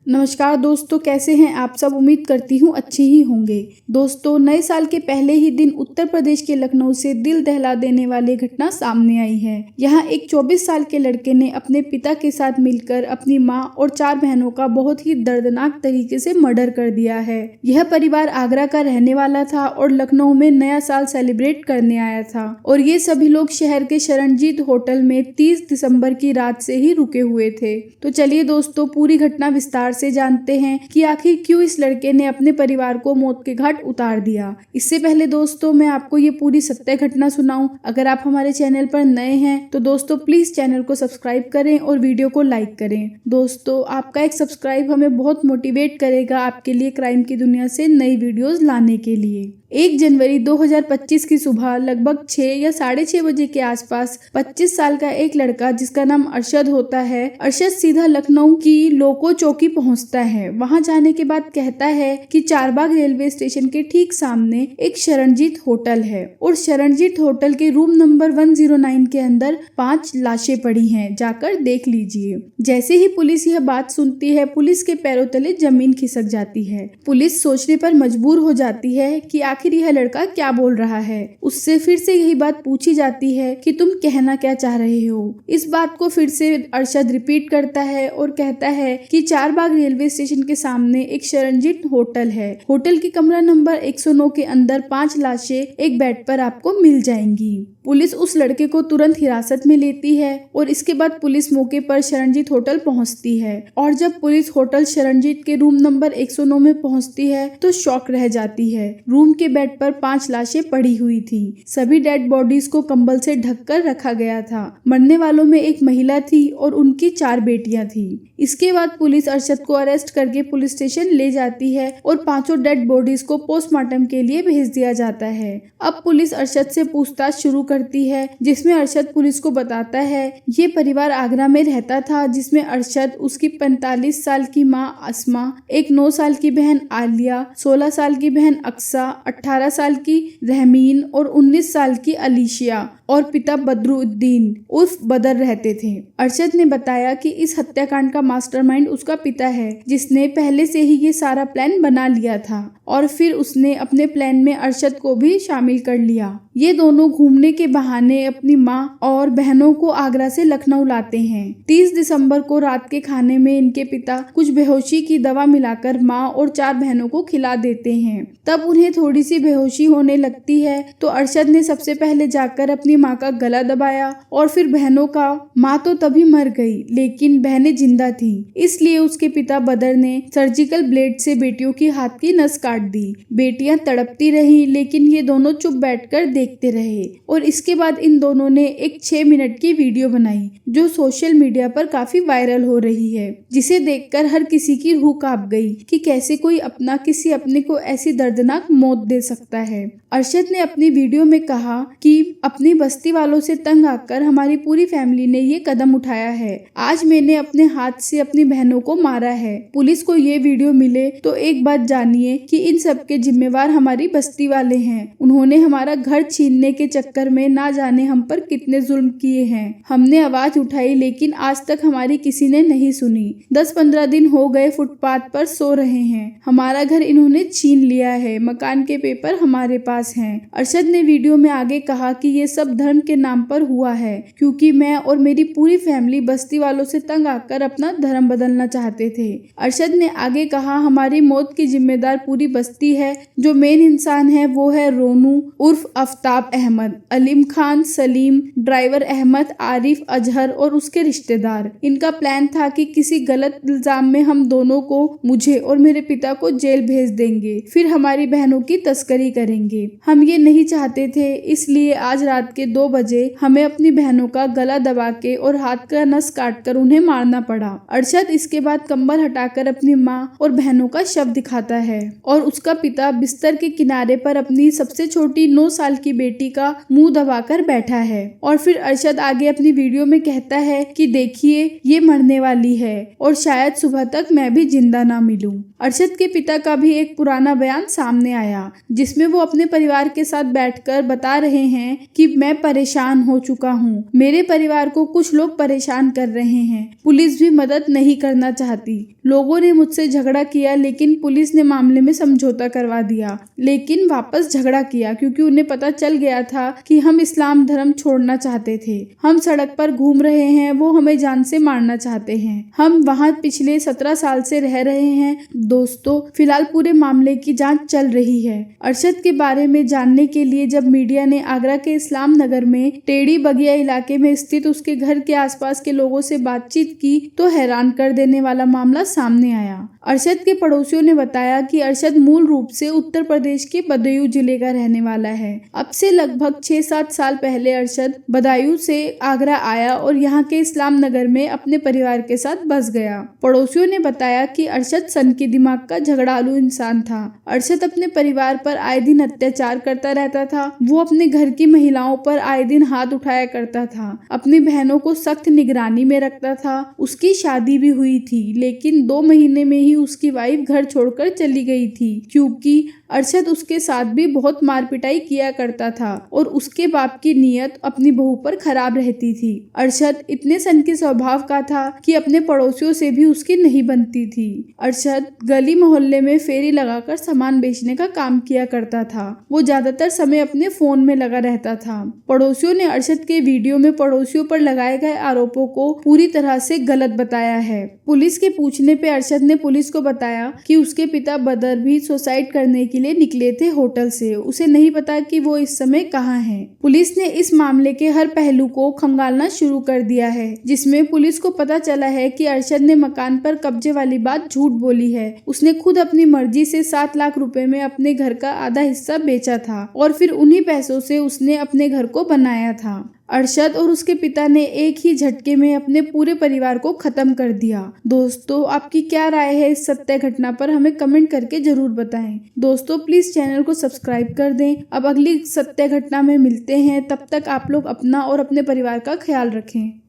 नमस्कार दोस्तों, कैसे हैं आप सब। उम्मीद करती हूँ अच्छे ही होंगे। दोस्तों, नए साल के पहले ही दिन उत्तर प्रदेश के लखनऊ से दिल दहला देने वाली घटना सामने आई है। यहाँ एक 24 साल के लड़के ने अपने पिता के साथ मिलकर अपनी मां और 4 बहनों का बहुत ही दर्दनाक तरीके से मर्डर कर दिया है। यह परिवार आगरा का रहने वाला था और लखनऊ में नया साल सेलिब्रेट करने आया था और ये सभी लोग शहर के शरणजीत होटल में 30 दिसंबर की रात से ही रुके हुए थे। तो चलिए दोस्तों, पूरी घटना विस्तार से जानते हैं कि आखिर क्यों इस लड़के ने अपने परिवार को मौत के घाट उतार दिया। इससे पहले दोस्तों, मैं आपको ये पूरी सत्य घटना सुनाऊं। अगर आप हमारे चैनल पर नए हैं तो दोस्तों प्लीज चैनल को सब्सक्राइब करें और वीडियो को लाइक करें। दोस्तों, आपका एक सब्सक्राइब हमें बहुत मोटिवेट करेगा आपके लिए क्राइम की दुनिया से नई वीडियोस लाने के लिए। 1 जनवरी 2025 की सुबह लगभग 6 या 6:30 बजे के आसपास 25 साल का एक लड़का जिसका नाम अरशद होता है, अरशद सीधा लखनऊ की लोको चौकी पहुंचता है। वहां जाने के बाद कहता है कि चारबाग रेलवे स्टेशन के ठीक सामने एक शरणजीत होटल है और शरणजीत होटल के रूम नंबर 109 के अंदर 5 लाशें पड़ी हैं, जाकर देख लीजिए। जैसे ही पुलिस यह बात सुनती है, पुलिस के पैरों तले जमीन खिसक जाती है। पुलिस सोचने पर मजबूर हो जाती है कि आखिर यह लड़का क्या बोल रहा है। उससे फिर से यही बात पूछी जाती है कि तुम कहना क्या चाह रहे हो। इस बात को फिर से अरशद रिपीट करता है और कहता है कि चारबाग रेलवे स्टेशन के सामने एक शरणजीत होटल है। होटल की कमरा नंबर 109 के अंदर 5 लाशें एक बेड पर आपको मिल जाएंगी। पुलिस उस लड़के को तुरंत हिरासत में लेती है और इसके बाद पुलिस मौके पर शरणजीत होटल पहुंचती है और जब पुलिस होटल शरणजीत के रूम नंबर 109 में पहुंचती है तो शॉक रह जाती है। रूम के बेड पर 5 लाशें पड़ी हुई थी। सभी डेड बॉडीज को कंबल से ढककर रखा गया था। मरने वालों में एक महिला थी और उनकी 4 बेटियां थी। इसके बाद पुलिस अरशद को अरेस्ट करके पुलिस स्टेशन ले जाती है और 5 डेड बॉडीज को पोस्टमार्टम के लिए भेज दिया जाता है। अब पुलिस अरशद से पूछताछ शुरू करती है, जिसमें अरशद पुलिस को बताता है ये परिवार आगरा में रहता था, जिसमें अरशद, उसकी 45 साल की मां अस्मा, एक 9 साल की बहन आलिया, 16 साल की बहन अक्सा, 18 साल की रहमीन और 19 साल की अलीशिया और पिता बदरुद्दीन उर्फ बदर रहते थे। अरशद ने बताया कि इस हत्याकांड का मास्टरमाइंड उसका पिता है, जिसने पहले से ही ये सारा प्लान बना लिया था और फिर उसने अपने प्लान में अरशद को भी शामिल कर लिया। ये दोनों घूमने के बहाने अपनी माँ और बहनों को आगरा से लखनऊ लाते हैं। 30 दिसंबर को रात के खाने में इनके पिता कुछ बेहोशी की दवा मिलाकर माँ और 4 बहनों को खिला देते हैं। तब उन्हें थोड़ी सी बेहोशी होने लगती है तो अरशद ने सबसे पहले जाकर अपनी माँ का गला दबाया और फिर बहनों का। माँ तो तभी मर गई लेकिन बहनें जिंदा थी, इसलिए उसके पिता बदर ने सर्जिकल ब्लेड से बेटियों की हाथ की नस काट दी। बेटियां तड़पती रही लेकिन ये दोनों चुप बैठकर देखते रहे और इसके बाद इन दोनों ने एक 6 मिनट की वीडियो बनाई जो सोशल मीडिया पर काफी वायरल हो रही है, जिसे देखकर हर किसी की रूह कांप गई कि कैसे कोई अपना किसी अपने को ऐसी दर्दनाक मौत दे सकता है। अरशद ने अपनी वीडियो में कहा कि अपनी बस्ती वालों से तंग आकर हमारी पूरी फैमिली ने ये कदम उठाया है। आज मैंने अपने हाथ से अपनी बहनों को मारा है। पुलिस को ये वीडियो मिले तो एक बात जानिए कि इन सब के जिम्मेवार हमारी बस्ती वाले हैं। उन्होंने हमारा घर छीनने के चक्कर में ना जाने हम पर कितने जुल्म किए हैं। हमने आवाज उठाई लेकिन आज तक हमारी किसी ने नहीं सुनी। 10-15 दिन हो गए फुटपाथ पर सो रहे हैं। हमारा घर इन्होंने छीन लिया है। मकान के पेपर हमारे पास हैं। अरशद ने वीडियो में आगे कहा कि ये सब धर्म के नाम पर हुआ है, क्योंकि मैं और मेरी पूरी फैमिली बस्ती वालों से तंग आकर अपना धर्म बदलना चाहते थे। अरशद ने आगे कहा, हमारी मौत की जिम्मेदार पूरी बस्ती है। जो मेन इंसान है वो है रोनू उर्फ आफ्ताब अहमद, अलीम खान, सलीम, ड्राइवर अहमद, आरिफ, अजहर और उसके रिश्तेदार। इनका प्लान था कि किसी गलत इल्जाम में हम दोनों को, मुझे और मेरे पिता को जेल भेज देंगे, फिर हमारी बहनों की तस्करी करेंगे। हम ये नहीं चाहते थे, इसलिए आज रात के 2 बजे हमें अपनी बहनों का गला दबा के और हाथ का नस काटकर उन्हें मारना पड़ा। अरशद इसके बाद कंबल हटाकर अपनी माँ और बहनों का शव दिखाता है और उसका पिता बिस्तर के किनारे पर अपनी सबसे छोटी 9 साल की बेटी का मुंह दबाकर बैठा है। और फिर अरशद आगे अपनी वीडियो में कहता है कि देखिए ये मरने वाली है और शायद सुबह तक मैं भी जिंदा ना मिलूं। अरशद के पिता का भी एक पुराना बयान सामने आया, जिसमें वो अपने परिवार के साथ बैठकर बता रहे हैं कि मैं परेशान हो चुका हूँ, मेरे परिवार को कुछ लोग परेशान कर रहे हैं, पुलिस भी मदद नहीं करना चाहती, लोगों ने मुझसे झगड़ा किया लेकिन पुलिस ने मामले में समझौता करवा दिया, लेकिन वापस झगड़ा किया क्योंकि उन्हें पता चल गया था कि हम इस्लाम धर्म छोड़ना चाहते थे। हम सड़क पर घूम रहे हैं, वो हमें जान से मारना चाहते हैं। हम वहाँ पिछले 17 साल से रह रहे हैं। दोस्तों, फिलहाल पूरे मामले की जांच चल रही है। अरशद के बारे में जानने के लिए जब मीडिया ने आगरा के इस्लाम नगर में टेढ़ी बगिया इलाके में स्थित उसके घर के आसपास के लोगों से बातचीत की तो हैरान कर देने वाला मामला सामने आया। अरशद के पड़ोसियों ने बताया कि अरशद मूल रूप से उत्तर प्रदेश के बदायूं जिले का रहने वाला है। अब से लगभग 6-7 साल पहले अरशद बदायूं से आगरा आया और यहाँ के इस्लाम नगर में अपने परिवार के साथ बस गया। पड़ोसियों ने बताया कि अरशद सनकी दिमाग का झगड़ालू इंसान था। अरशद अपने परिवार पर आए दिन अत्याचार करता रहता था। वो अपने घर की महिलाओं पर आए दिन हाथ उठाया करता था, अपनी बहनों को सख्त निगरानी में रखता था। उसकी शादी भी हुई थी, लेकिन 2 महीने में ही उसकी वाइफ घर छोड़कर चली गई थी, क्योंकि अरशद उसके साथ भी बहुत मार पिटाई किया करता था और उसके बाप की नीयत अपनी बहू पर खराब रहती थी। अरशद इतने सनकी स्वभाव का था कि अपने पड़ोसियों से भी उसकी नहीं बनती थी। अरशद गली मोहल्ले में फेरी लगाकर सामान बेचने का काम किया करता था। वो ज्यादातर समय अपने फोन में लगा रहता था। पड़ोसियों ने अरशद के वीडियो में पड़ोसियों पर लगाए गए आरोपों को पूरी तरह से गलत बताया है। पुलिस के पूछने पे अरशद ने पुलिस को बताया कि उसके पिता बदर भी सुसाइड करने के लिए निकले थे होटल से, उसे नहीं पता कि वो इस समय कहाँ है। पुलिस ने इस मामले के हर पहलू को खंगालना शुरू कर दिया है, जिसमें पुलिस को पता चला है कि अरशद ने मकान पर कब्जे वाली बात झूठ बोली है। उसने खुद अपनी मर्जी से 7 लाख रुपए में अपने घर का आधा हिस्सा बेचा था और फिर उन्हीं पैसों से उसने अपने घर को बनाया था। अरशद और उसके पिता ने एक ही झटके में अपने पूरे परिवार को खत्म कर दिया। दोस्तों, आपकी क्या राय है इस सत्य घटना पर, हमें कमेंट करके जरूर बताएं। दोस्तों, प्लीज चैनल को सब्सक्राइब कर दें। अब अगली सत्य घटना में मिलते हैं, तब तक आप लोग अपना और अपने परिवार का ख्याल रखें।